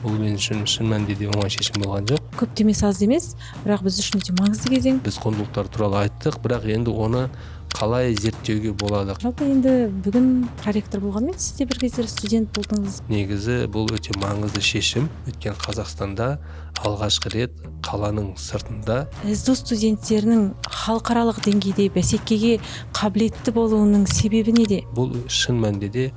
бұл мен үшін шын мәнінде оңай шешім болған жоқ. Көп демес аз емес, бірақ біз үшін өте маңызды кезең. Біз құндылықтар туралы айттық, бірақ енді оны қалай зерттеуге болады? Жалпы енді бүгін проректор болғанмен сіз де бір кездері студент болдыңыз. Негізі бұл өте маңызды шешім. Өткен Қазақстанда алғашқы рет қаланың сыртында СДУ студенттерінің халықаралық деңгейде бәсекеге қабілетті болуының себебі неде? бұл шын мәнінде де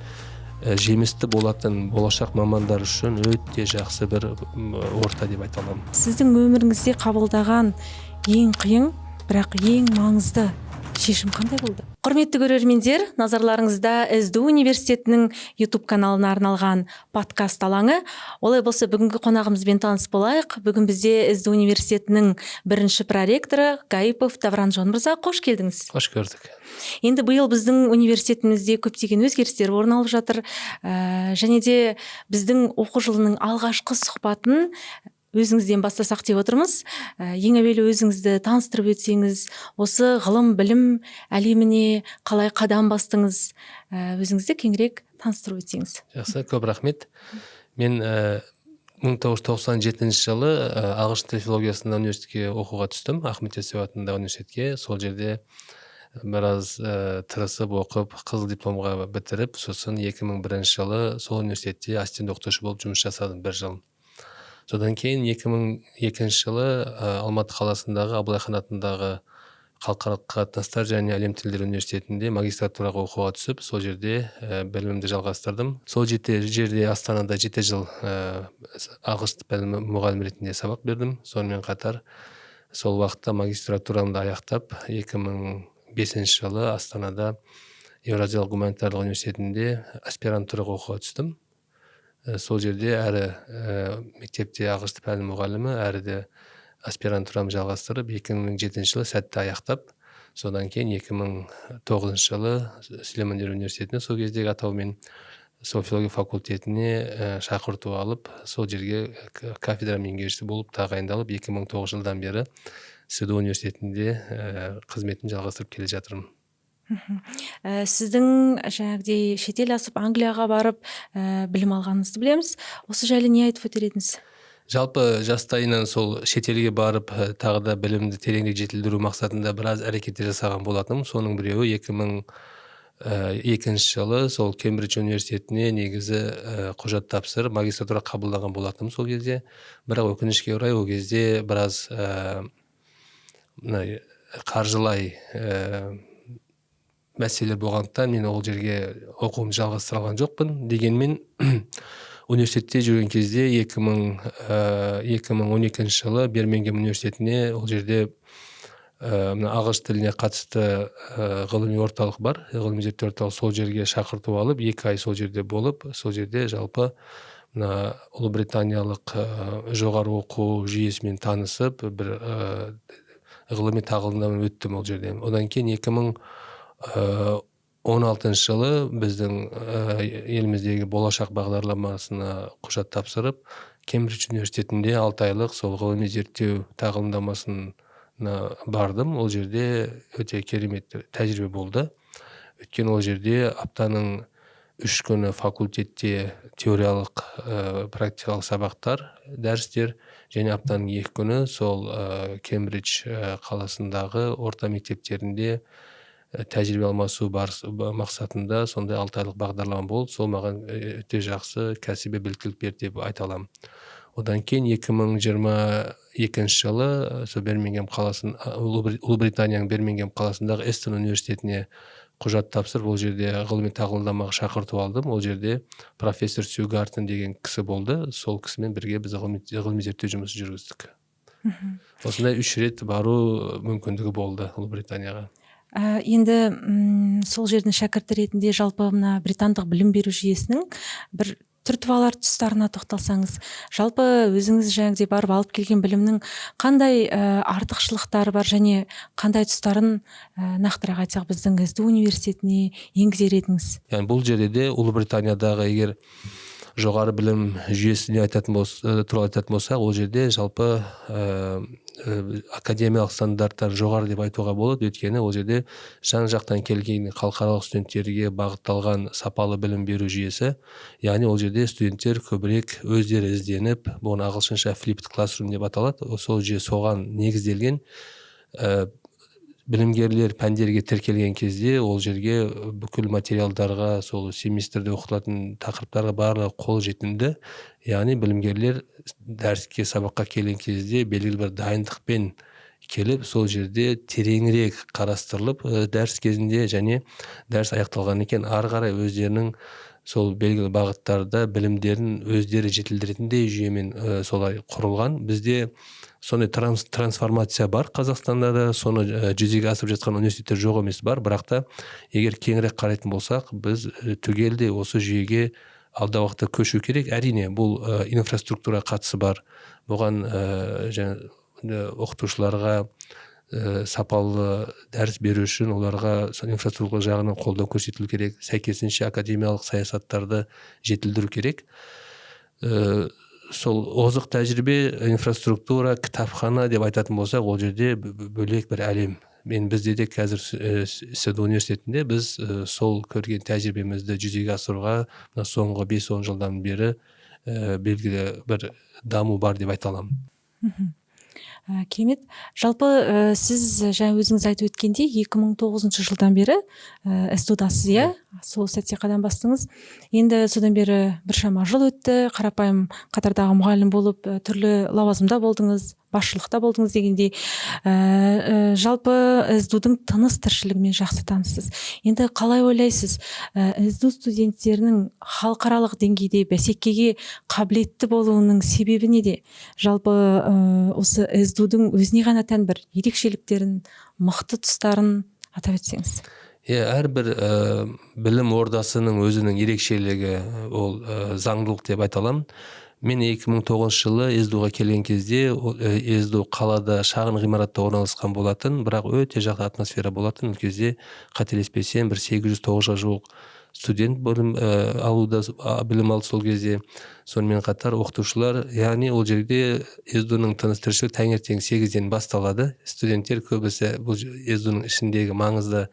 жемісті болатын болашақ мамандар үшін өте жақсы бір орта деп айта аламын. Сіздің өміріңізде қабылдаған ең қиын, бірақ ең маңызды шешім қандай болды? Құрметті көрермендер, назарларыңызда СДУ университетінің YouTube каналына арналған подкаст алаңы. Олай болса, бүгінгі қонағымызбен таныс болайық. Бүгін бізде СДУ университетінің бірінші проректоры Гаипов Давранжон мырза, қош келдіңіз. Қош көрдік. Енді биыл біздің университетімізде көптеген өзгерістер орын алып жатыр. Және де біздің оқу жылының алғашқы сұхбатын өзіңізден бастасақ деп отырмыз. Ең әуелі өзіңізді таныстырып өтсеңіз, осы ғылым білім әлеміне қалай қадам бастыңыз, өзіңізді кеңірек таныстырып өтсеңіз. Жақсы, көп рахмет. Мен 1997 жылы ағылшын тілі филологиясында университетке оқуға түстім, Ахмет Яссауи атындағы университетке. Сол жерде біраз тырысып оқып, қызыл дипломға бітіріп, сосын 2001 жылы сол университетте ассистент оқытушы болып жұмыс жасадым 1 жыл. Содан кейін 2002 жылы Алматы қаласындағы Абылай хан атындағы халықаралық қатынастар және әлем тілдері университетінде магистратураға оқуға түсіп, сол жерде білімімді жалғастырдым. Сол жерде Астанада 7 жыл ағылшын тілі мұғалім ретінде сабақ бердім. Сонымен қатар сол уақытта магистратурамды аяқтап 2005 жылы Астанада Еуразиялық гуманитарлық университетінде аспирантураға оқуға түстім. Сол жерде әрі мектепте ағылшын тілі мұғалімі, әрі де аспирантурамды жалғастырып 2007 жылы сәтті аяқтап, содан кейін 2009 жылы Сүлейман университетіне, сол кездегі атауымен сол филология факультетіне шақырту алып, сол жерге кафедра меңгерушісі болып тағайындалып, 2009 жылдан бері СДУ университетінде қызметін жалғастырып келе жатырмын. Сіздің жаңағыдай шетел асып Англияға барып білім алғаныңызды білеміз. Осы жайлы не айтып өтер едіңіз? Жалпы жастайынан сол шетелге барып тағы да білімді тереңірек жетілдіру мақсатында біраз әрекеттер жасаған болатынмын. Соның біреуі 2002 жылы сол Кембридж университетіне негізі құжат тапсырып магистратура қабылдаған болатынмын сол кезде. Бірақ өкінішке орай ол кезде біраз қаржылай мәселелер болғандықтан мен ол жерге оқуымды жалғастыра алған жоқпын. Дегенмен университетте жүрген кезде 2012 жылы Бирмингем университетіне, ол жерде ағылшын тіліне қатысты ғылыми орталық бар, ғылыми зерттеу орталық, сол жерге шақырту алып, 2 ай сол жерде болып, сол жерде жалпы Ұлыбританиялық жоғары оқу жүйесімен танысып, бір ғылыми тағылымнан өттім ол жерде. Одан кейін 2016 жылы біздің еліміздегі болашақ бағдарламасына құжат тапсырып, Кембридж университетінде 6 айлық сол ғылыми зерттеу тағылымдамасына бардым. Ол жерде өте керемет тәжірибе болды. Өйткені ол жерде аптаның 3 күні факультетте теориялық практикалық сабақтар, дәрістер, және аптаның 2 күні сол Кембридж қаласындағы орта мектептерінде тәжірибе алмасу мақсатында сондай 6 айлық бағдарлама болды. Сол маған өте жақсы кәсіби біліктілік берді деп айта аламын. Одан кейін 2022 жылы Бирмингем қаласын, Ұлыбританияның Бирмингем қаласындағы Эстон университетіне құжат тапсырып, ол жерде ғылыми тағылымдамаға шақырту алдым. Ол жерде профессор Сью Гартен деген кісі болды. Сол кісімен бірге біз ғылыми зерттеу жұмысын жүргіздік. Осындай 3 рет бару мүмкіндігі болды Ұлыбританияға. Енді сол жердің шәкірті ретінде жалпы мына британдық білім беру жүйесінің бір түртіп алар тұстарына тоқталсаңыз, жалпы өзіңіз жаңағыдай барып алып келген білімнің қандай артықшылықтары бар және қандай тұстарын нақтырақ айтсақ біздің СДУ университетіне енгізер едіңіз? Бұл жерде де Ұлыбританиядағы егер жоғары білім жүйесіне туралы айтатын болсақ, ол жерде жалпы академиялық стандарттар жоғары деп айтуға болады. Өйткені ол жерде жан-жақтан келген халықаралық студенттерге бағытталған сапалы білім беру жүйесі. Яғни ол жерде студенттер көбірек өздері ізденіп, бұны ағылшынша flipped classroom деп аталады. Сол жүйе соған негізделген. Білімгерлер пәндерге тіркелген кезде ол жерге бүкіл материалдарға, сол семестрде оқытылатын тақырыптарға барлығы қол жетімді. Яғни білімгерлер дәріске, сабаққа келген кезде белгілі бір дайындықпен келіп, сол жерде тереңірек қарастырылып, дәріс кезінде және дәріс аяқталғаннан кейін ары қарай өздерінің сол белгілі бағыттарда білімдерін өздері жетілдіретіндей жүйемен солай құрылған. Бізде сондай трансформация бар Қазақстанда да, соны жүзеге асырып жатқан университеттер жоқ емес бар, бірақ та егер кеңірек қарайтын болсақ, біз түгелдей осы жүйеге алдағы уақытта көшу керек. Әрине, бұл инфраструктура қатысы бар. Бұған оқытушыларға сапалы дәріс беру үшін оларға инфраструктура жағынан қолдау көрсетілу керек. Сәйкесінше академиялық саясаттарды жетілдіру керек. Сол озық тәжірибе, инфраструктура, кітапхана деп айтатын болсақ, ол жерде бөлек бір әлем. Бізде де қазір СДУ университетінде біз сол көрген тәжірибемізді жүзеге асыруға соңғы 5-10 жылдан бері белгілі бір даму бар деп айта аламын. Керемет. Жалпы сіз жаңа өзіңіз айтып өткендей 2009 жылдан бері СДУ-дасыз, иә? Сол сәтте қадам бастыңыз. Енді содан бері біршама жыл өтті, қарапайым қатардағы мұғалім болып түрлі лауазымда болдыңыз, басшылықта болдыңыз дегендей. Жалпы СДУ-дың тыныс тіршілігімен жақсы таныссыз. Енді қалай ойлайсыз, СДУ студенттерінің халықаралық деңгейде бәсекеге қабілетті болуының себебі неде? Жалпы осы СДУ-дың өзіне ғана тән бір ерекшеліктерін, мықты тұстарын атап өтсеңіз. Әрбір білім ордасының өзінің ерекшелігі, ол заңдылық деп айта аламын. Мен 2009 жылы СДУ-ға келген кезде, СДУ қалада шағын ғимаратта орналасқан болатын, бірақ өте жақсы атмосфера болатын. Ол кезде қателеспесем, бір 800-900-ға жуық студент білім алды сол кезде. Сонымен қатар оқытушылар, яғни ол жерде СДУ-ның тыныс тіршілігі таңертең 8-ден басталады. Студенттер көбісі бұл СДУ-ның ішіндегі маңызды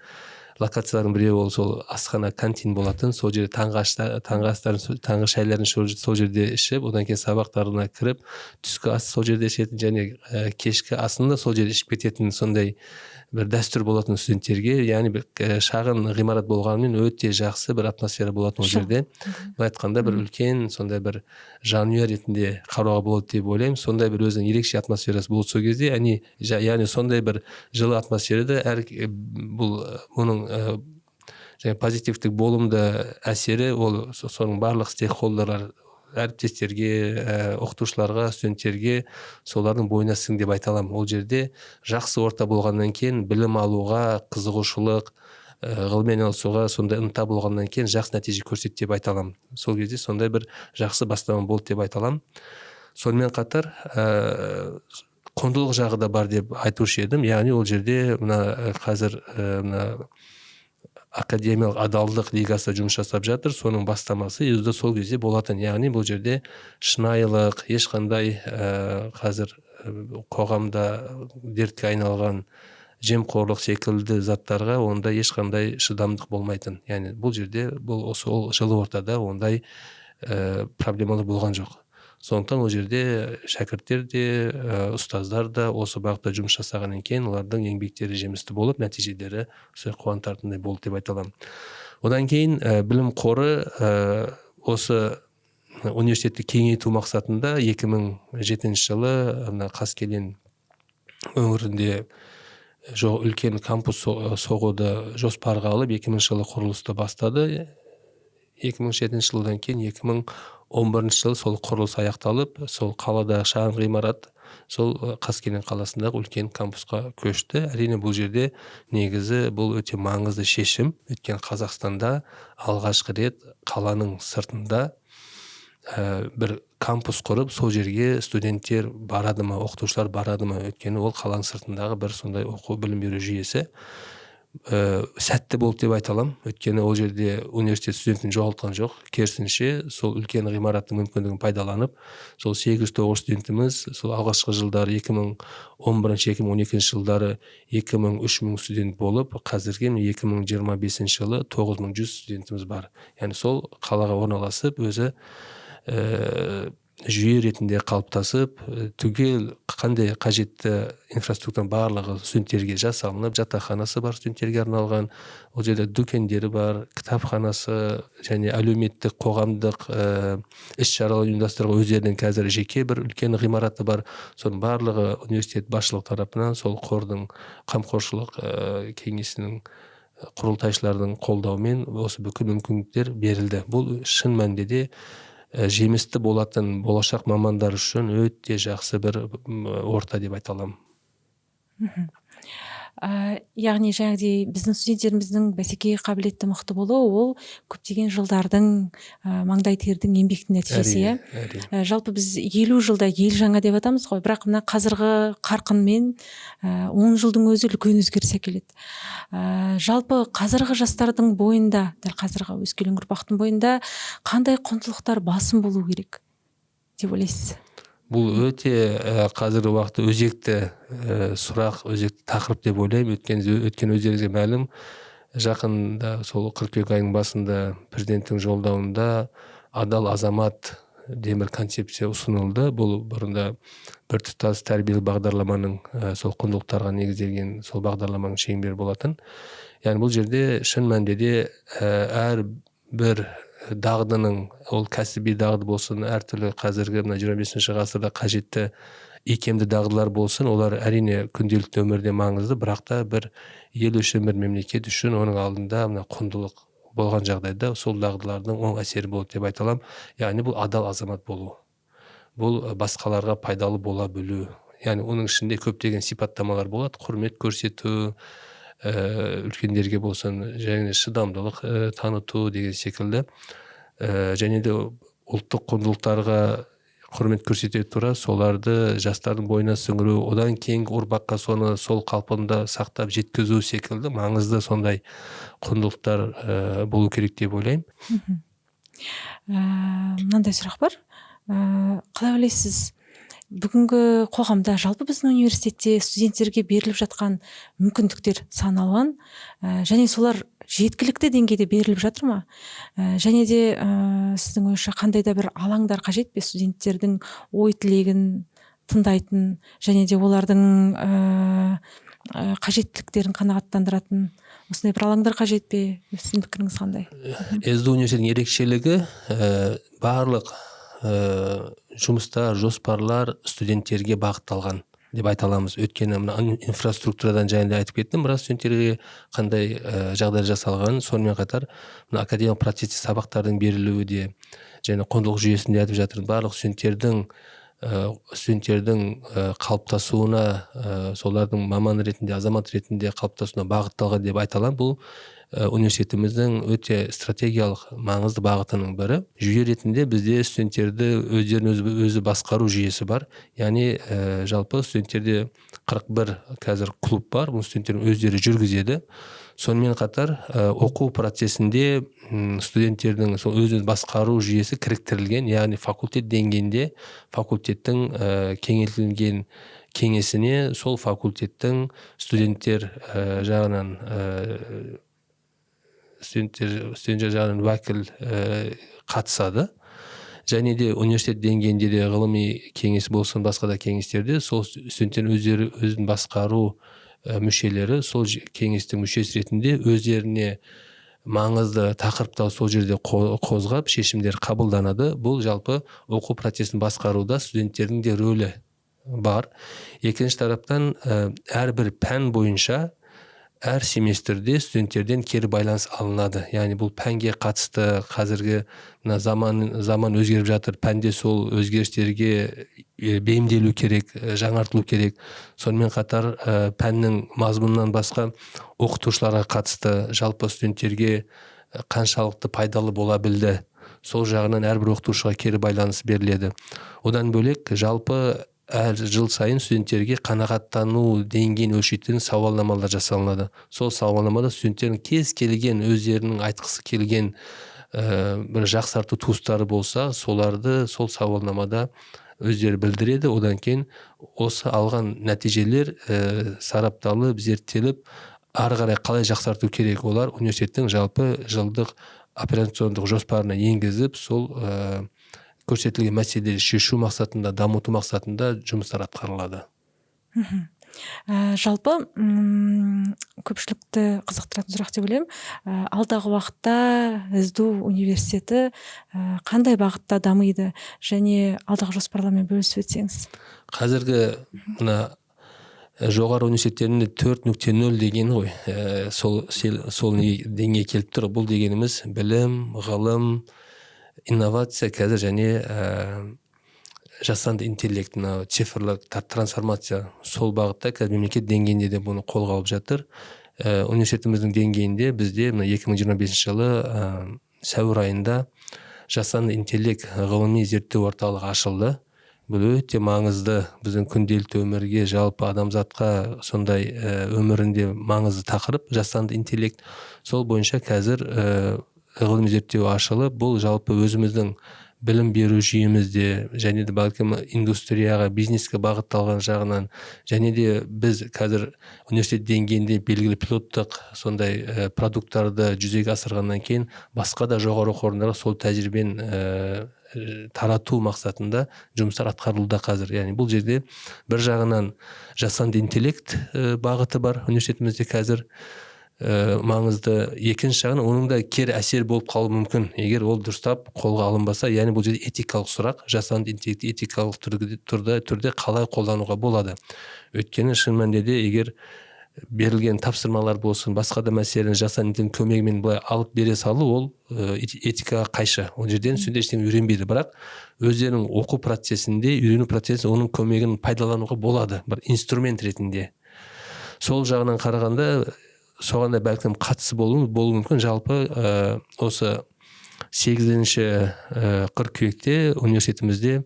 локациялардың біреуі ол сол асхана, кантин болатын. Сол жерде таңғы шайларын сол жерде ішіп, одан кейін сабақтарына кіріп, түскі ас сол жерде ішетін және кешкі асында сол жерде ішіп кететін сондай бір дәстүр болатын студенттерге. Яғни шағын ғимарат болғанымен өте жақсы бір атмосфера болатын ол жерде. Бұл айтқанда бір үлкен сондай бір жанұя ретінде қарауға болады деп ойлаймын. Сондай бір өзінің ерекше атмосферасы болды сол кезде. Яғни сондай бір жылы атмосферада бұл мұның позитивтік болымды әсері ол соның барлық стейкхолдерлар, әріптестерге, оқытушыларға, студенттерге солардың бойына сіңді деп айта аламын. Ол жерде жақсы орта болғаннан кейін білім алуға қызығушылық, ғылыммен айналысуға сондай ынта болғаннан кейін жақсы нәтиже көрсетті деп айта аламын. Сол кезде сондай бір жақсы бастама болды деп айта аламын. Сонымен қатар құндылық жағы да бар деп айтушы едім. Яғни ол жерде қазір академиялық адалдық лигасы жұмыс жасап жатыр. Соның бастамасы СДУ сол кезде болатын. Яғни бұл жерде шынайылық, ешқандай қазір қоғамда дертке айналған жемқорлық секілді заттарға онда ешқандай шыдамдық болмайтын. Яғни бұл жерде сол жылы ортада ондай проблемалар болған жоқ. Сондықтан ол жерде шәкірттер де, ұстаздар да осы бағытта жұмыс жасағаннан кейін олардың еңбектері жемісті болып, нәтижелері қуантатындай болды деп айта аламын. Одан кейін білім қоры осы университетті кеңейту мақсатында 2007 жылы Қаскелен өңірінде үлкен кампус соғуды жоспарға алып 2000 жылы құрылысты бастады. 2007 жылдан кейін 2011 жылы сол құрылыс аяқталып, сол қалада шағын ғимарат сол Қаскелен қаласындағы үлкен кампусқа көшті. Әрине бұл жерде негізі бұл өте маңызды шешім. Өткен Қазақстанда алғашқы рет қаланың сыртында бір кампус құрып, сол жерге студенттер барады ма, оқытушылар барады ма? Өйткені ол қаланың сыртындағы бір сондай оқу білім беру жүйесі. сәтті болды деп айта аламын. Өйткені ол жерде университет студентін жоғалтқан жоқ. Керісінше, сол үлкен ғимараттың мүмкіндігін пайдаланып, сол 8-9 студентіміз сол алғашқы жылдары 2011-2012 жылдары 2000-3000 студент болып, қазірге 2025 жылы 9100 студентіміз бар. Яғни сол қалаға орналасып, өзі жүйе ретінде қалыптасып, түгел қандай қажетті инфраструктураның барлығы студенттерге жасалынып, жатақханасы бар студенттерге арналған, ол жерде дүкендері бар, кітапханасы және әлеуметтік қоғамдық іс-шаралар ұйымдастыруға өздерінің қазір жеке бір үлкен ғимараты бар. Соның барлығы университет басшылық тарапынан сол қордың қамқоршылық кеңесінің құрылтайшылардың қолдауымен осы бүкіл мүмкіндіктер берілді. Бұл шын мәнінде де жемісті болатын болашақ мамандар үшін өте жақсы бір орта деп айта аламын. Яғни жаңағыдай біздің студенттеріміздің бәсекеге қабілетті мықты болуы ол көптеген жылдардың маңдай тердің еңбектің нәтижесі, иә. Жалпы біз 50 жылда ел жаңа деп атамыз ғой, бірақ мына қазіргі қарқынмен 10 жылдың өзі үлкен өзгеріс әкеледі. Жалпы қазіргі жастардың бойында, дәл қазіргі өскелең ұрпақтың бойында қандай құндылықтар басым болу керек деп ойлайсыз? Бұл өте қазіргі уақытта өзекті сұрақ, өзекті тақырып деп ойлаймын. Өткен өздеріңізге мәлім, жақында сол қыркүйек айының басында президенттің жолдауында адал азамат деген бір концепция ұсынылды. Бұл бұрында біртұтас тәрбиелік бағдарламаның сол құндылықтарға негізделген сол бағдарламаның шеңбері болатын. Яғни бұл жерде шын мәнінде де әр бір дағдының, ол кәсіби дағды болсын, әртүрлі қазіргі 25 ғасырда қажетті икемді дағдылар болсын, олар әрине күнделікті өмірде маңызды, бірақ та бір ел үшін, бір мемлекет үшін оның алдында құндылық болған жағдайда сол дағдылардың оң әсері болады деп айта аламын. Яғни бұл адал азамат болу, бұл басқаларға пайдалы бола білу. Яғни оның ішінде көптеген сипаттамалар болады, құрмет көрсету, үлкендерге болсын, және шыдамдылық таныту деген секілді, және де ұлттық құндылықтарға құрмет көрсете тұра соларды жастардың бойына сіңіру, одан кейінгі ұрпаққа соны сол қалпында сақтап жеткізу секілді маңызды сондай құндылықтар болу керек деп ойлаймын. Мынандай сұрақ бар. Қалай ойлайсыз? Бүгінгі қоғамда, жалпы біздің университетте студенттерге беріліп жатқан мүмкіндіктер сан алуан, және солар жеткілікті деңгейде беріліп жатыр ма? Және де сіздің ойыңызша қандай да бір алаңдар қажет пе студенттердің ой тілегін тыңдайтын, және де олардың қажеттіліктерін қанағаттандыратын осындай бір алаңдар қажет пе? Сіздің пікіріңіз қандай? СДУ университетінің ерекшелігі барлық жұмыстар, жоспарлар студенттерге бағытталған деп айта аламыз. Өйткені инфраструктурадан жайында айтып кеттім, бірақ студенттерге қандай жағдай жасалған, сонымен қатар академиялық процесте сабақтардың берілуі де, және құндылық жүйесінде айтып жатыр, барлық студенттердің қалыптасуына, солардың маман ретінде, азамат ретінде қалыптасуына бағытталған деп айта аламын. Бұл университетіміздің өте стратегиялық маңызды бағытының бірі. Жүйе ретінде бізде студенттерді өздерін өзі басқару жүйесі бар. Яғни жалпы студенттерде 41 қазір клуб бар, бұл студенттер өздері жүргізеді. Сонымен қатар оқу процесінде студенттердің өзін басқару жүйесі кіріктірілген, яғни факультет деңгейінде факультеттің кеңейтілген кеңесіне сол факультеттің студенттер жағынан уәкіл қатысады. Және де университет деңгейінде де ғылыми кеңес болсын, басқа да кеңестерде сол студенттер өзін басқару мүшелері сол кеңестің мүшесі ретінде өздеріне маңызды тақырыпта сол жерде қозғап шешімдер қабылданады. Бұл жалпы оқу процесін басқаруда студенттердің де рөлі бар. Екінші тараптан әрбір пән бойынша әр семестрде студенттерден кері байланыс алынады. Яғни бұл пәнге қатысты қазіргі заман өзгеріп жатыр. Пәнде сол өзгерістерге бейімделу керек, жаңартылу керек. Сонымен қатар пәннің мазмұнынан басқа оқытушыларға қатысты жалпы студенттерге қаншалықты пайдалы бола білді. Сол жағынан әрбір оқытушыға кері байланыс беріледі. Одан бөлек жалпы әр жыл сайын студенттерге қанағаттану деңгейін өлшейтін сауалнамалар жасалынады. Сол сауалнамада студенттердің кез келген өздерінің айтқысы келген бір жақсарту туыстары болса, соларды сол сауалнамада өздері білдіреді. Одан кейін осы алған нәтижелер сарапталып, зерттеліп, ары қарай қалай жақсарту керек, олар университеттің жалпы жылдық операциондық жоспарына енгізіп, сол көрсетілген мәселелерді шешу мақсатында, дамыту мақсатында жұмыстар атқарылады. Жалпы көпшілікті қызықтыратын сұрақ деп ойлаймын. Алдағы уақытта СДУ университеті қандай бағытта дамиды және алдағы жоспарлармен бөлісіп өтсеңіз? Қазіргі мына жоғары университеттерінде 4.0 деген ғой, сол деңгейге келіп тұр. Бұл дегеніміз білім, ғылым, инновация қазір және жасанды интеллект, цифрлық трансформация сол бағытта қазір мемлекет деңгейінде де бұны қолға алып жатыр. Университетіміздің деңгейінде бізде 2025 жылы сәуір айында жасанды интеллект ғылыми зерттеу орталығы ашылды. Бұл өте маңызды, біздің күнделікті өмірге, жалпы адамзатқа сондай өмірінде маңызды тақырып жасанды интеллект. Сол бойынша қазір ғылыми зерттеу ашылып, бұл жалпы өзіміздің білім беру жүйемізде және де бәлкім индустрияға, бизнеске бағытталған жағынан, және де біз қазір университет деңгейінде белгілі пилоттық сондай продукттарды жүзеге асырғаннан кейін басқа да жоғары оқу орындарға сол тәжірибен тарату мақсатында жұмыстар атқарылуда қазір. Яғни бұл жерде бір жағынан жасанды интеллект бағыты бар университетімізде қазір маңызды. Екінші жағынан оның да кері әсер болып қалуы мүмкін, егер ол дұрыстап қолға алынбаса. Яғни бұл жерде этикалық сұрақ, жасанды интеллектті этикалық түрде қалай қолдануға болады. Өйткені шын мәнінде егер берілген тапсырмалар болсын, басқа да мәселені жасанды интеллекттің көмегімен былай алып бере салу, ол этикаға қайшы. Ол жерден студент ештеңе үйренбейді, бірақ өздерінің оқу процесінде, үйрену процесінде оның көмегін пайдалануға болады, бір инструмент ретінде. Сол жағынан қарағанда соған да бәлкім қатысы болуы мүмкін. Жалпы осы 8-ші қыркүйекте университетімізде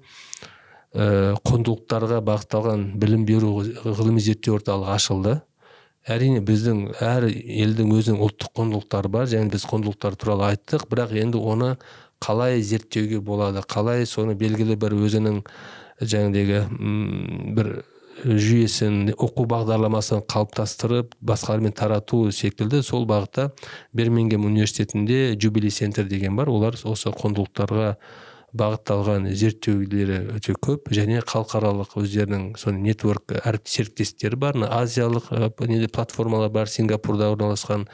құндылықтарға бағытталған білім беру ғылыми зерттеу орталығы ашылды. Әрине біздің әр елдің өзінің ұлттық құндылықтары бар, және біз құндылықтар туралы айттық, бірақ енді оны қалай зерттеуге болады, қалай соны белгілі бір өзінің жаңағыдегі бір жүйесін, оқу бағдарламасын қалыптастырып, басқалармен тарату секілді, сол бағытта Бирмингем университетінде Jubilee Center деген бар. Олар осы құндылықтарға бағытталған зерттеулері өте көп, және халықаралық өздерінің соны нетворк серіктестері бар. Азиялық платформалар бар, Сингапурда орналасқан,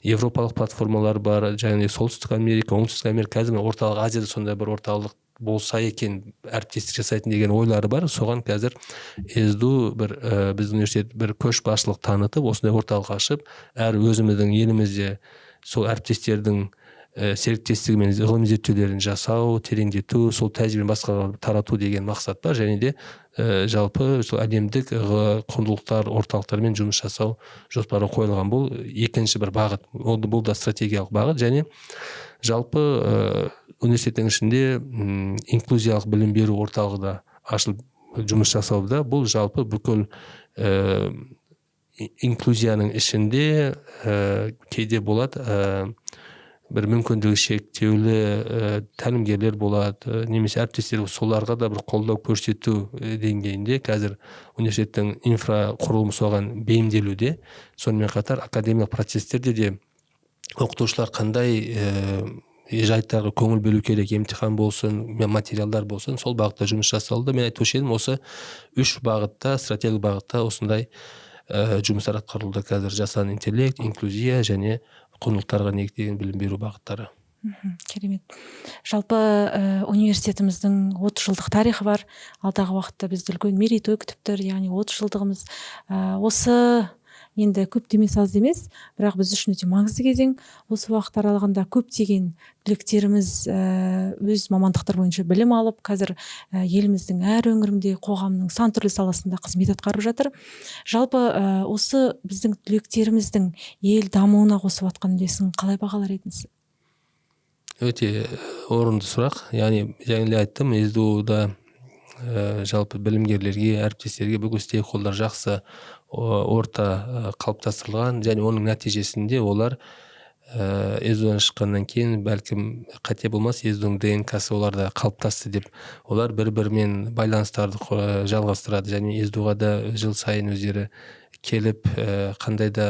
европалық платформалар бар, және Солтүстік Америка, Оңтүстік Америка, қазір орталық Азияда сондай бір орталық болса екен, әріптестік жасайтын деген ойлары бар. Соған қазір СДУ біздің университет бір көшбасшылық танытып, осындай орталық ашып, әр өзіміздің елімізде сол әріптестердің серіктестігімен ғылыми зерттеулерін жасау, тереңдету, сол тәжірибені басқаға тарату деген мақсат бар, және де жалпы сол әлемдік құндылықтар орталықтармен жұмыс жасау жоспары қойылған. Бұл екінші бір бағыт, бұл да стратегиялық бағыт. Және жалпы университеттің ішінде инклюзиялық білім беру орталығы да ашылып жұмыс жасауда. Бұл жалпы бүкіл инклюзияның ішінде кейде болады бір мүмкіндігі шектеулі тәлімгерлер болады, немесе әріптестер, соларға да бір қолдау көрсету деңгейінде қазір университеттің инфрақұрылымы соған бейімделуде. Сонымен қатар академиялық процестерде де оқытушылар қандай жайттарға көңіл бөлу керек, емтихан болсын, материалдар болсын, сол бағытта жұмыс жасалды. Мен айтушы едім, осы 3 бағытта, стратегиялық бағытта осындай жұмыстар атқарылды қазір: жасанды интеллект, инклюзия және құндылықтарға негізделген білім беру бағыттары. Керемет. Жалпы университетіміздің 30 жылдық тарихы бар. Алдағы уақытта бізді үлкен мерейтой күтіп тұр, яғни 30 жылдығымыз. Осы енді көп демес аз емес, бірақ біз үшін өте маңызды кезең. Осы уақыт аралығында көптеген түлектеріміз өз мамандықтар бойынша білім алып, қазір еліміздің әр өңірінде қоғамның сан түрлі саласында қызмет атқарып жатыр. Жалпы осы біздің түлектеріміздің ел дамуына қосып жатқан үлесін қалай бағалар едіңіз? Өте орынды сұрақ. Яғни жаңа айттым, СДУда жалпы білімгерлерге, әріптестерге бүкіл стейкхолдер жақсы орта қалыптастырылған, және оның нәтижесінде олар езудан шыққаннан кейін бәлкім қате болмас, езудің ДНК-сы оларда қалыптасты деп олар бір-бірімен байланыстарды жалғастырады, және езуға да жыл сайын өздері келіп қандай да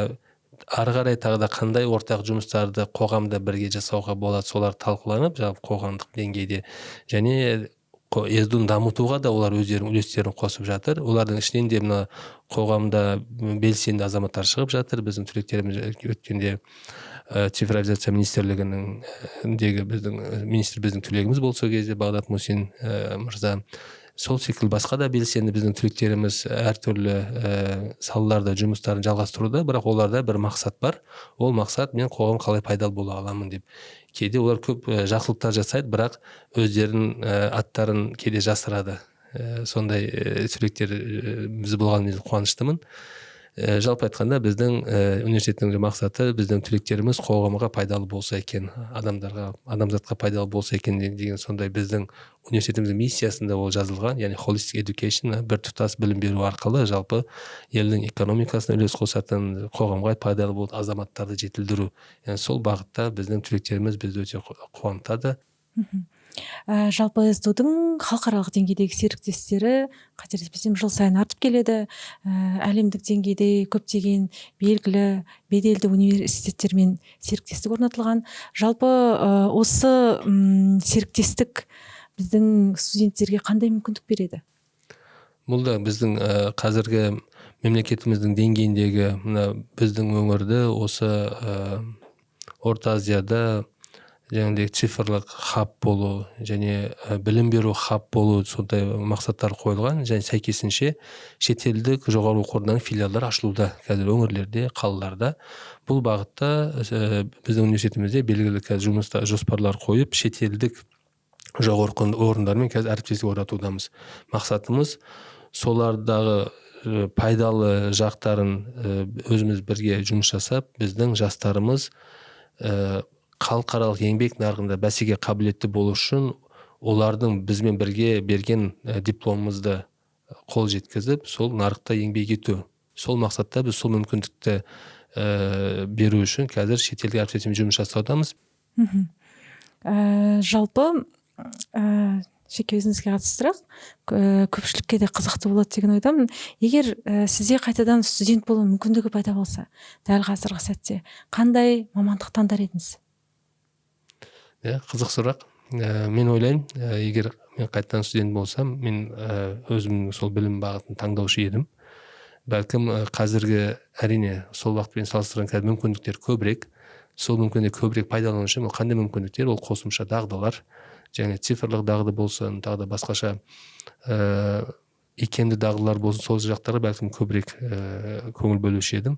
ары қарай тағы да қандай ортақ жұмыстарды қоғамда бірге жасауға болады, солар талқыланып жалпы қоғамдық деңгейде, және езуін дамытуға да олар өздерінің үлестерін қосып жатыр. Олардың ішінен де мына қоғамда белсенді азаматтар шығып жатыр. Біздің түлектеріміз өткенде цифровизация министрлігіндегі біздің түлегіміз болды сол кезде, Бағдат Мусин мырза. Сол секілді басқа да белсенді біздің түлектеріміз әртүрлі салаларда жұмыстарын жалғастыруда, бірақ оларда бір мақсат бар. Ол мақсат мен қоғам қалай пайдалы бола аламын деп. Кейде олар көп жақсылықтар жасайды, бірақ өздерінің аттарын кейде жасырады. Сондай түлектеріміз болғанымен қуаныштымын. Жалпы айтқанда біздің университеттің мақсаты біздің түлектеріміз қоғамға пайдалы болса екен, адамзатқа пайдалы болса екен деген сондай біздің университетіміздің миссиясында ол жазылған, яғни holistic education, бір тұтас білім беру арқылы жалпы елдің экономикасына үлес қосатын, қоғамға пайдалы болатын азаматтарды жетілдіру. Яғни сол бағытта біздің түлектеріміз бізді өте қуантады. Жалпы СДУ-дың халықаралық деңгейдегі серіктестері қателеспесем жыл сайын артып келеді. Әлемдік деңгейде көптеген белгілі беделді университеттермен серіктестік орнатылған. Жалпы осы серіктестік біздің студенттерге қандай мүмкіндік береді? Бұл да біздің қазіргі мемлекетіміздің деңгейіндегі біздің өңірді осы Орта Азияда жаңағыдай цифрлық хаб болу және білім беру хаб болу сондай мақсаттар қойылған, және сәйкесінше шетелдік жоғары оқу орындарының филиалдар ашылуда қазір өңірлерде, қалаларда. Бұл бағытта біздің университетімізде белгілі жұмыста жоспарлар қойып, шетелдік жоғары оқу орындарымен қазір әріптестік орнатудамыз. Мақсатымыз солардағы пайдалы жақтарын өзіміз бірге жұмыс жасап, біздің жастарымыз халықаралық еңбек нарығында бәсекеге қабілетті болу үшін олардың бізбен бірге берген дипломымызды қол жеткізіп, сол нарықта еңбек ету. Сол мақсатта біз сол мүмкіндікті беру үшін қазір шетелдік әріптестермен жұмыс жасаудамыз. Жалпы жеке өзіңізге қатыстырақ көпшілікке де қызықты болады деген ойдамын. Егер сізде қайтадан студент болу мүмкіндігі пайда болса, дәл қазіргі сәтте қандай мамандық таңдар едіңіз? Қызық сұрақ. Мен ойлаймын, егер мен қайтадан студент болсам, мен өзімнің сол білім бағытын таңдаушы едім. Бәлкім қазіргі әрине сол уақытпен салыстырған қазір мүмкіндіктер көбірек. Сол мүмкіндіктер көбірек пайдалану үшін қандай мүмкіндіктер? Ол қосымша дағдылар, және цифрлық дағды болсын, тағы да басқаша икемді дағдылар болсын, сол жақтарға бәлкім көбірек көңіл бөлуші едім.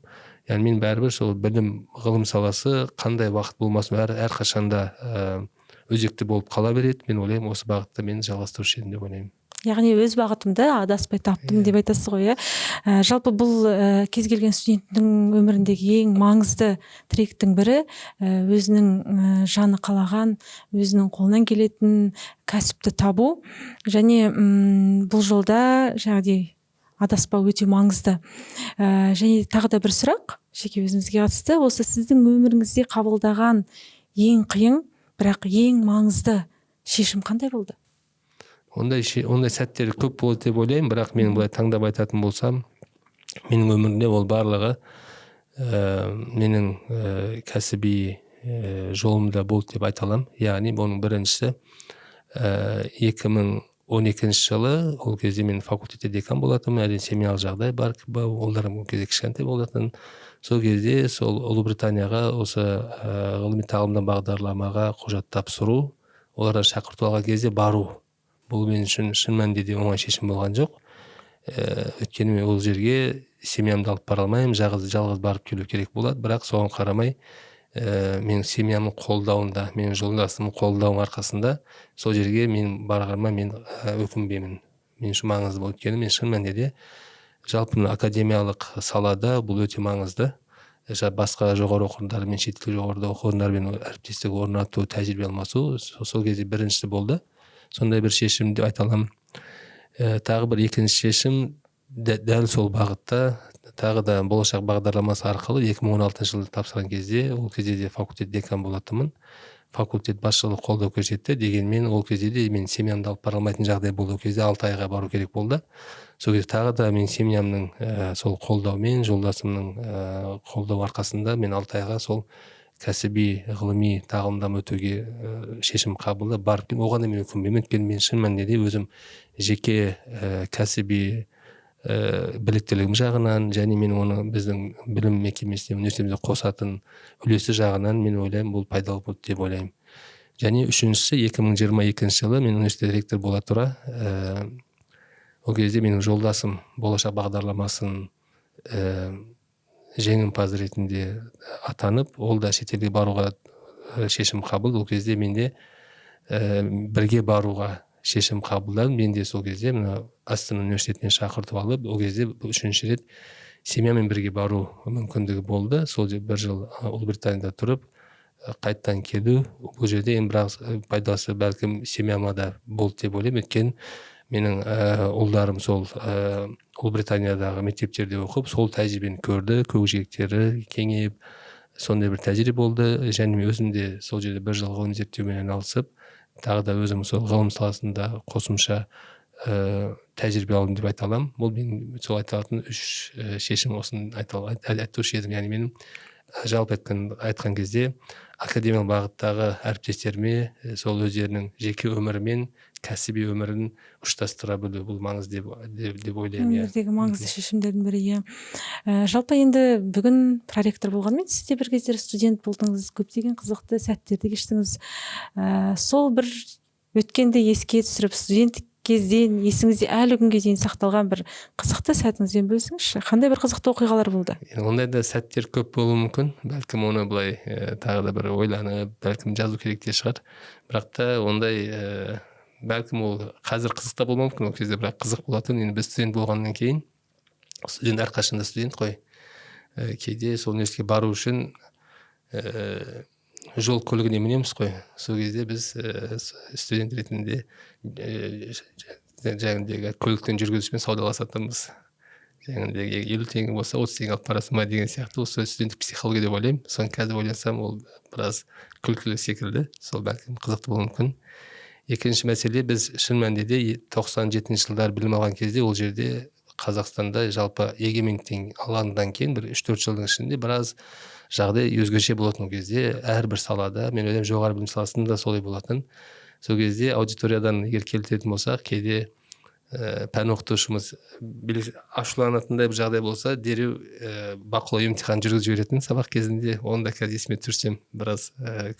Яғни мен бәрібір сол білім ғылым саласы қандай уақыт болмасын әрқашанда өзекті болып қала береді. Мен ойлаймын, осы бағытта мен жалғастырушы едім деп ойлаймын. Яғни өз бағытымды адаспай таптым деп айтасыз ғой, жалпы бұл кез келген студенттің өміріндегі ең маңызды тіректің бірі өзінің жаны қалаған, өзінің қолынан келетін кәсіпті табу, және бұл жолда жаңағыдай адаспау өте маңызды. Және тағы да бір сұрақ, жеке өзіңізге қатысты, осы сіздің өміріңізде қабылдаған ең қиын, бірақ ең маңызды шешім қандай болды? Ондай сәттер көп болды деп ойлаймын, бірақ мен былай таңдап айтатын болсам, менің өмірімде ол барлығы менің кәсіби жолымда болды деп айта аламын. Яғни оның біріншісі 2012 жылы, ол кезде мен факультетте декан болатынмын, әрине семьялық жағдай бар, оларым ол кезде кішкентай болатын. Сол кезде сол Ұлыбританияға осы ғылыми тағылымды бағдарламаға құжат тапсыру, оларға шақырту алған кезде бару. Бұл мен үшін шын мәнінде оңай шешім болған жоқ. Өйткені мен ол жерге семьямды алып бара алмаймын, жалғыз барып келу керек болады, бірақ соған қарамай менің семьямның қолдауында, менің жолдасымның қолдауының арқасында сол жерге мен барғаныма мен өкінбеймін. Мен үшін маңызды болды. Өйткені мен шын мәнінде жалпы академиялық салада бұл өте маңызды. Басқа жоғары оқу орындарымен, шетелдік жоғары оқу орындарымен әріптестік орнату, тәжірибе алмасу сол кезде біріншісі болды. Сондай бір шешім деп айта аламын. Тағы бір екінші шешім дәл сол бағытта, тағы да болашақ бағдарламасы арқылы 2016 жылы тапсырған кезде, ол кезде де факультет декан болатынмын. Факультет басшылығы қолдау көрсетті, дегенмен ол кезде де мен семьямды алып бара алмайтын жағдай болды. Ол кезде 6 айға бару керек болды. Сол кезде тағы да мен семьямның сол қолдаумен, жолдасымның қолдау арқасында мен 6 айға сол кәсіби ғылыми тағылымдама өтуге шешім қабылдап барып келдім. Оған да мен өкінбеймін, өйткені мен шын мәнінде өзім жеке кәсіби біліктілігім жағынан және мен оны біздің білім мекемесіне, университетімізде қосатын үлесі жағынан мен ойлаймын, бұл пайдалы болды деп ойлаймын. Және үшіншісі 2022 жылы мен университет ректор бола тұра, ол кезде менің жолдасым болашақ бағдарламасын жеңімпаз ретінде атанып, ол да шетелге баруға шешім қабылдады. Ол кезде менде бірге баруға шешім қабылдадым. Мен де сол кезде мына Астана университетіне шақыртып алып, ол кезде үшінші рет семьямен бірге бару мүмкіндігі болды. Сол бір жыл Ұлыбританияда тұрып, қайттан келу, бұл жерде ең бірақ пайдасы бәлкім семьяма да болды деп ойлаймын. Өйткені менің ұлдарым сол Ұлыбританиядағы мектептерде оқып, сол тәжірибені көрді, көкжиектері кеңейіп, сондай бір тәжірибе болды. Және мен өзім де сол жерде бір жыл ғылыми зерттеумен айналысып, тағы да өзім сол ғылым саласында қосымша тәжірибе алдым деп айта аламын. Бұл мен сол айта алатын үш шешім, осын айтушы едім. Яғни менің жалпы айтқан кезде академиялық бағыттағы әріптестеріме сол өздерінің жеке өмірі мен кәсіби өмірін ұштастыра білу, бұл маңызды деп ойлаймын. Өмірдегі маңызды шешімдердің бірі, иә. Жалпы енді бүгін проректор болғанмен сіз де бір кездері студент болдыңыз, көптеген қызықты сәттерді кештіңіз. Сол бір өткенді еске түсіріп, студент кезден есіңізде әлі күнге дейін сақталған бір қызықты сәтіңізбен бөлісіңізші. Қандай бір қызықты оқиғалар болды? Ондай да сәттер көп болуы мүмкін. Бәлкім оны былай тағы да бір ойланып, бәлкім жазу керек те шығар. Бірақ та ондай бәлкім ол қазір қызық та болмауы мүмкін. Ол кезде бірақ қызық болатын. Енді біз студент болғаннан кейін, студент әрқашанда студент қой. Кейде сол университетке бару үшін жол көлігіне мінеміз қой. Сол кезде біз студент ретінде жаңағыдегі көліктен жүргізушімен саудаласатынбыз. Жаңағыдегі 50 теңге болса 30 теңге алып барасың ба деген сияқты. Осы студенттік психология деп ойлаймын. Соны қазір ойлансам, ол біраз күлкілі секілді. Сол бәлкім қызықты болуы мүмкін. Екінші мәселе, біз шын мәнінде 97 жылдар білім алған кезде ол жерде Қазақстанда жалпы егемендіктен алғаннан кейін бір 3-4 жылдың ішінде біраз жағдай өзгеше болатын. Ол кезде әрбір салада, мен ойлаймын жоғары білім саласында солай болатын. Сол кезде аудиториядан егер келтіретін болсақ, кейде пән оқытушымыз ашуланатындай бір жағдай болса, дереу бақылау емтихан жүргізіп жіберетін сабақ кезінде. Оны да қазір есіме түсірсем біраз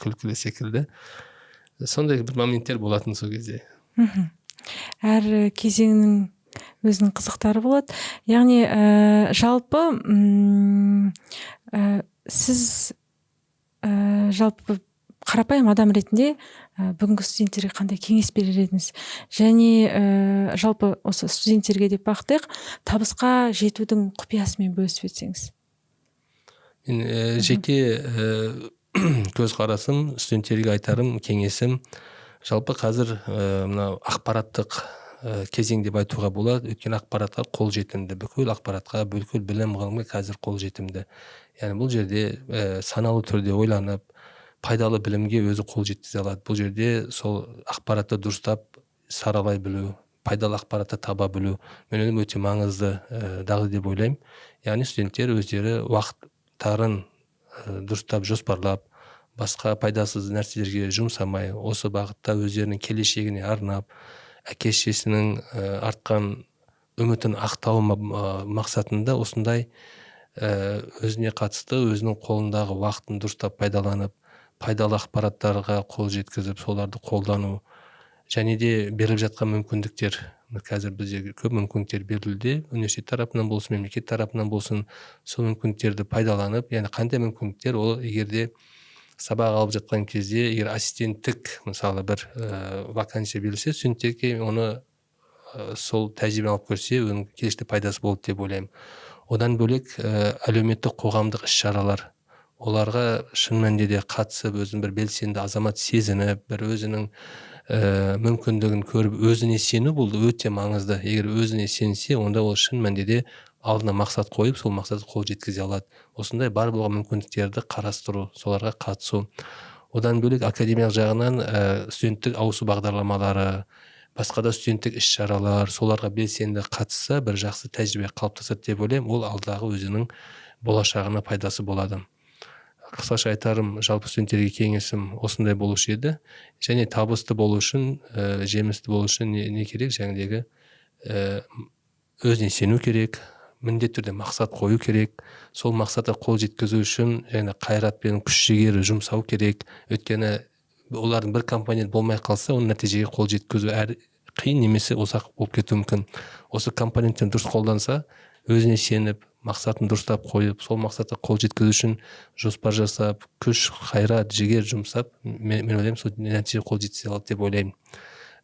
күлкілі секілді. Сондай бір моменттер болатын сол кезде. Әр кезеңнің өзінің қызықтары болады. Яғни жалпы сіз жалпы қарапайым адам ретінде бүгінгі студенттерге қандай кеңес берер едіңіз? Және жалпы осы студенттерге деп бақтық, табысқа жетудің құпиясымен бөлісіп өтсеңіз. Мен жеке көзқарасым, студенттерге айтарым, кеңесім, жалпы қазір мына ақпараттық кезең деп айтуға болады. Өйткені ақпаратқа қол жетімді, бүкіл ақпаратқа, бүкіл білім ғылымға қазір қол жетімді. Яғни бұл жерде саналы түрде ойланып, пайдалы білімге өзі қол жеткізе алады. Бұл жерде сол ақпаратты дұрыстап саралай білу, пайдалы ақпаратты таба білу мен өте маңызды дағды деп ойлаймын. Яғни студенттер өздері уақыттарын дұрыстап жоспарлап, басқа пайдасыз нәрселерге жұмсамай, осы бағытта өздерінің келешегіне арнап, әке-шешесінің артқан үмітін ақтау мақсатында осындай өзіне қатысты, өзінің қолындағы уақытын дұрыстап пайдаланып, пайдалы ақпараттарға қол жеткізіп, соларды қолдану, және де беріліп жатқан мүмкіндіктер. Қазір бізде көп мүмкіндіктер берілді, университет тарапынан болсын, мемлекет тарапынан болсын, сол мүмкіндіктерді пайдаланып, яғни қандай мүмкіндіктер, ол егерде сабақ алып жатқан кезде, егер ассистенттік мысалы бір вакансия берілсе, студенттерге оны сол тәжірибе алып көрсе, оның келешекте пайдасы болды деп ойлаймын. Одан бөлек әлеуметтік қоғамдық іс-шаралар, оларға шын мәнінде де қатысып, өзін бір белсенді азамат сезініп, бір өзінің мүмкіндігін көріп, өзіне сену бұл өте маңызды. Егер өзіне сенсе, онда ол шын мәнінде де алдына мақсат қойып, сол мақсатқа қол жеткізе алады. Осындай бар болған мүмкіндіктерді қарастыру, соларға қатысу. Одан бөлек академиялық жағынан студенттік ауысу бағдарламалары, басқа да студенттік іс-шаралар, соларға белсенді қатысса, бір жақсы тәжірибе қалыптасады деп ойлаймын. Ол алдағы өзінің болашағына пайдасы болады. Қысқаша айтарым, жалпы студенттерге кеңесім осындай болушы еді. Және табысты болу үшін, жемісті болу үшін не керек? Жаңағыдегі өзіне сену керек, міндетті түрде мақсат қою керек. Сол мақсатқа қол жеткізу үшін және қайрат пен күш-жігер жұмсау керек. Өйткені олардың бір компонент болмай қалса, оның нәтижеге қол жеткізу қиын немесе ұзақ болып кетуі мүмкін. Осы компоненттен дұрыс қолданса, өзіне сеніп, мақсатын дұрыстап қойып, сол мақсатқа қол жеткізу үшін жоспар жасап, күш, қайрат, жігер жұмсап, мен ойлаймын, сол нәтижеге қол жеткізе алады деп ойлаймын.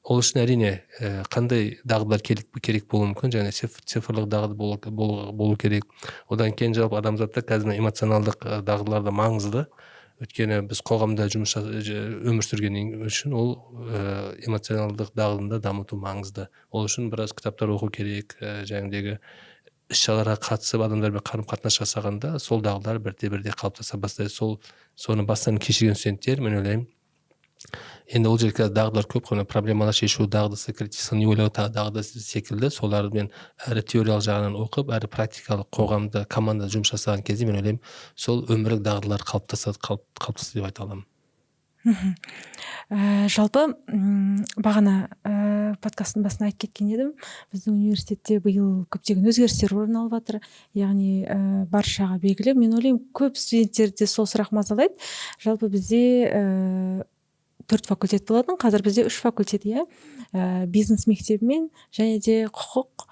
Ол үшін әрине қандай дағдылар керек болуы мүмкін, және цифрлық дағды болу керек. Одан кейін жалпы адамзатта қазір эмоционалдық дағдылар да маңызды. Өйткені біз қоғамда өмір сүрген үшін ол эмоционалдық дағдыны дамыту маңызды. Ол үшін біраз кітаптар оқу керек, жаңағыдегі іс-шараларға қатысып, адамдармен қарым-қатынас жасағанда сол дағдылар бірте-бірте қалыптаса бастайды. Соны бастан кешірген студенттер, мен ойлаймын, енді ол жерге дағдылар көп қой, проблемалар шешу дағдысы, критический ойлау дағдысы секілді, солармен әрі теориялық жағынан оқып, әрі практикалық қоғамда, команда жұмыс жасаған кезде, мен ойлаймын, сол өмірлік дағдылар қалыптасады деп айта аламын. Жалпы бағана подкасттың басында айтып кеткен едім, біздің университетте биыл көптеген өзгерістер орын алып жатыр. Яғни баршаға белгілі. Мен ойлаймын, көп студенттерді сол сұрақ мазалайды. Жалпы бізде 4 факультет болатын, қазір бізде 3 факультет, бизнес мектебімен және де құқық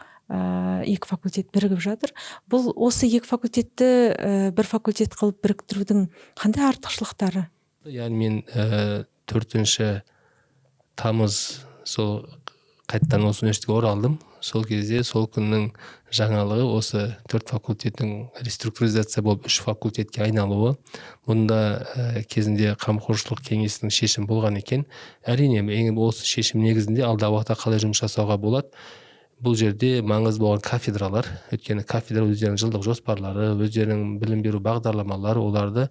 2 факультет бірігіп жатыр. Бұл осы 2 факультетті бір факультет қылып біріктірудің қандай артықшылықтары? Яғни мен 4 тамыз сол қайттан осы университетке оралдым. Сол кезде сол күннің жаңалығы осы 4 факультеттің реструктуризация болып 3 факультетке айналуы. Бұнда кезінде қамқоршылық кеңесінің шешім болған екен. Әрине, осы шешім негізінде алдағы уақытта қалай жұмыс жасауға болады. Бұл жерде маңызды болған кафедралар, өйткені кафедра өздерінің жылдық жоспарлары, өздерінің білім беру бағдарламалары, оларды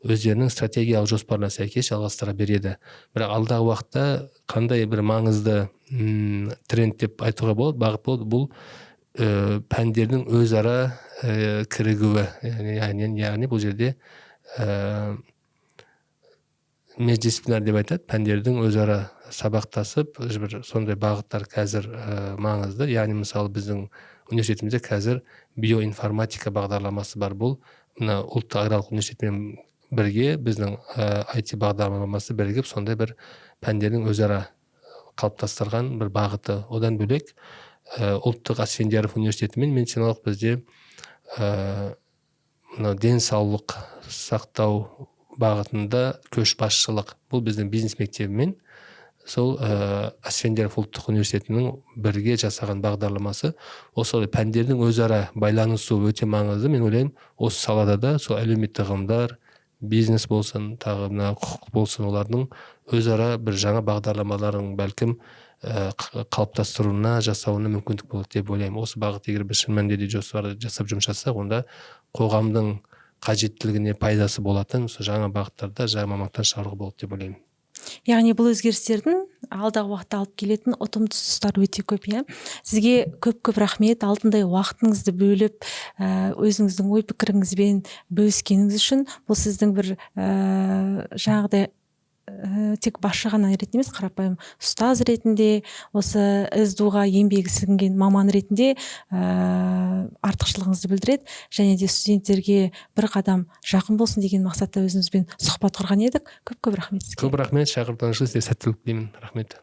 өздерінің стратегиялық жоспарына сәйкес жалғастыра береді. Бірақ алдағы уақытта қандай бір маңызды тренд деп айтуға болады, бағыт болады, бұл пәндердің өзара кірігуі. Яғни бұл жерде междисциплинар деп айтады, пәндердің өзара сабақтасып, сондай бағыттар қазір маңызды. Яғни мысалы біздің университетімізде қазір биоинформатика бағдарламасы бар. Бұл ұлттық аграрлық университетпен бірге біздің IT бағдарламасы бірігіп, сондай бір пәндердің өзара қалыптастырған бір бағыты. Одан бөлек ұлттық Асфендияров университеті мен медициналық бізде денсаулық сақтау бағытында көшбасшылық. Бұл біздің бизнес мектебімен сол Асфендияров ұлттық университетінің бірге жасаған бағдарламасы. Осы пәндердің өзара байланысу өте маңызды. Мен ойлаймын, осы салада да сол әлеуметтік ғылымдар, бизнес болсын, тағы құқық болсын, олардың өзара бір жаңа бағдарламаларын бәлкім қалыптастыруына, жасауына мүмкіндік болады деп ойлаймын. Осы бағыт егер біз шын мәнінде жоспар жасап жұмыс жасасақ, онда қоғамдың қажеттілігіне пайдасы болатын жаңа бағыттарда жаңа мамандықтар шығаруға болады деп ойлаймын. Яғни бұл өзгерістердің алдағы уақытта алып келетін ұтымды тұстары өте көп, Сізге көп рахмет, алтындай уақытыңызды бөліп, өзіңіздің ой пікіріңізбен бөліскеніңіз үшін. Бұл сіздің бір жаңағыдай тек басшы ғана ретінде емес, қарапайым ұстаз ретінде, осы СДУ-ға еңбегі сіңген маман ретінде артықшылығыңызды білдіреді, және де студенттерге бір қадам жақын болсын деген мақсатта өзіңізбен сұхбат құрған едік. Көп рахмет сізге. Көп рахмет, шақыртуыңыз үшін сәттілік тілеймін. Рахмет.